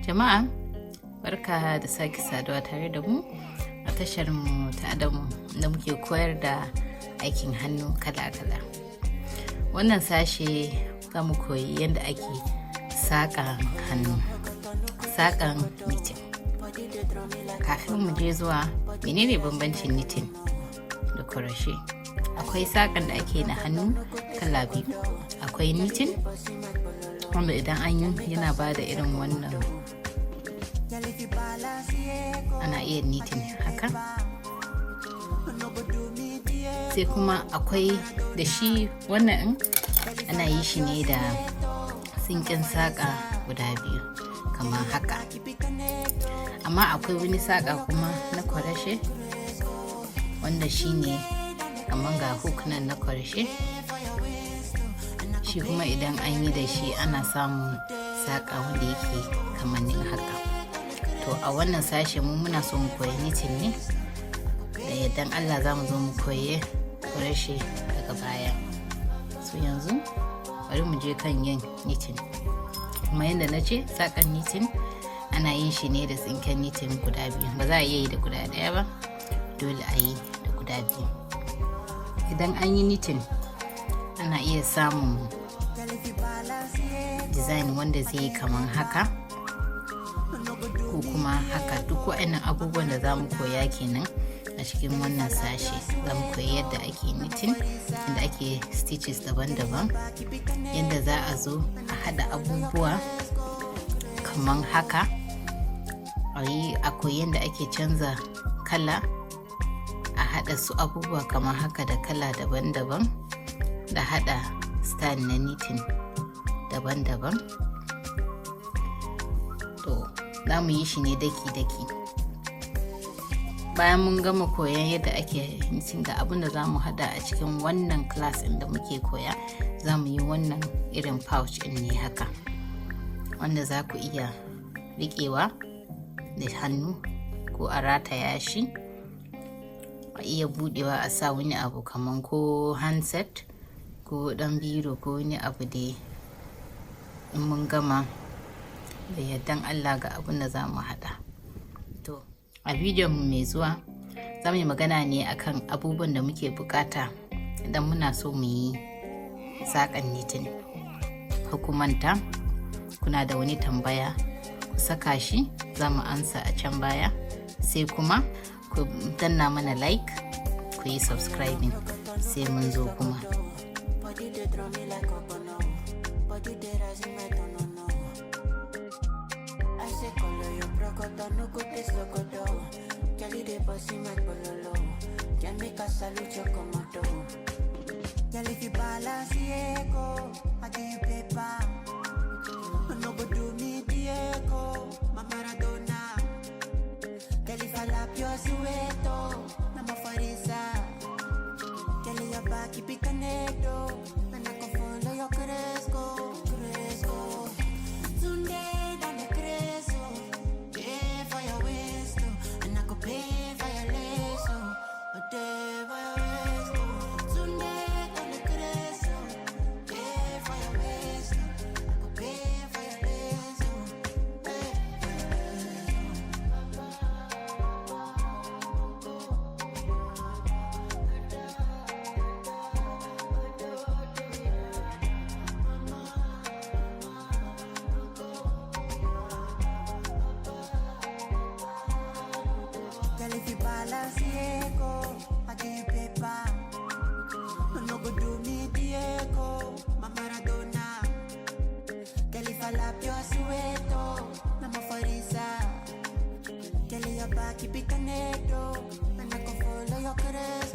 Jama'a, barka da sake saduwa tare da mu a tashar mu ta Adamu da muke koyar da aikin hannu kala-kala. Wannan sashe za mu koyi yadda ake saƙan hannu, saƙan knitting. Kafin mu je zuwa, menene bambancin knitting da crochet? Akwai saƙan da ake na hannu kala biyu. Akwai knitting wanda idan an yi yana ba da irin wannan, ana iya knitting haka. Sai kuma akwai da shi wannan ana yi shi ne da tsinken saƙa guda biyu kamar haka. Amma akwai wani saƙa kuma na crochet wanda shi ne kamar ga hook nan na crochet. Shi kuma idan an yi da shi ana samun saƙa wanda yake kamannin haka. To a wannan sashe muna so mu koyi knitting ne, da yardan Allah za mu zo mu koyi crochet daga baya. So yanzu bari mu je kan yin knitting. Kuma yadda na ce, saƙan knitting ana yin shi ne da tsinken knitting guda biyu. Ba za a iya yi da guda ɗaya ba, dole a yi da guda biyu. Idan an yi knitting ana iya samun design wanda zai yi kamar haka ko kuma haka. Duk waɗannan abubuwan da za mu koya kenan a cikin wannan sashe. Za mu koyi yadda ake knitting, yadda ake stitches daban-daban, yadda za a zo a haɗa abubuwa kamar haka, a koyi yadda ake canza kala, a haɗa su abubuwa kamar haka da kala daban-daban, da haɗa style na knitting daban-daban. To za mu yi shi ne daki-daki. Bayan mun gama koyan yadda ake knitting, ga abin da za mu hada a cikin wannan class ɗin da muke koya. Za mu yi wannan irin pouch ɗin ne haka, wanda za ku iya riƙewa da hannu ko a rataya shi, a iya buɗewa a sa wani abu kamar ko handset ko ɗan biro ko wani abu dai. In mun gama da yardan Allah ga abin da za mu haɗa. To a bidiyon mu mai zuwa za mu yi magana ne akan abubuwan da muke bukata idan muna so mu yi saƙan knitting. Hukumanta kuna da wani tambaya ku saka shi, za mu ansa a can baya. Sai kuma ku danna mana like, ku yi subscribing. Sai mun zo kuma. If you balance Diego, I give you paper. No go do me Diego, my Maradona. Girl, if I lap your sueto, na ma farisa. Girl, your back keep it connected, and I can follow your caress.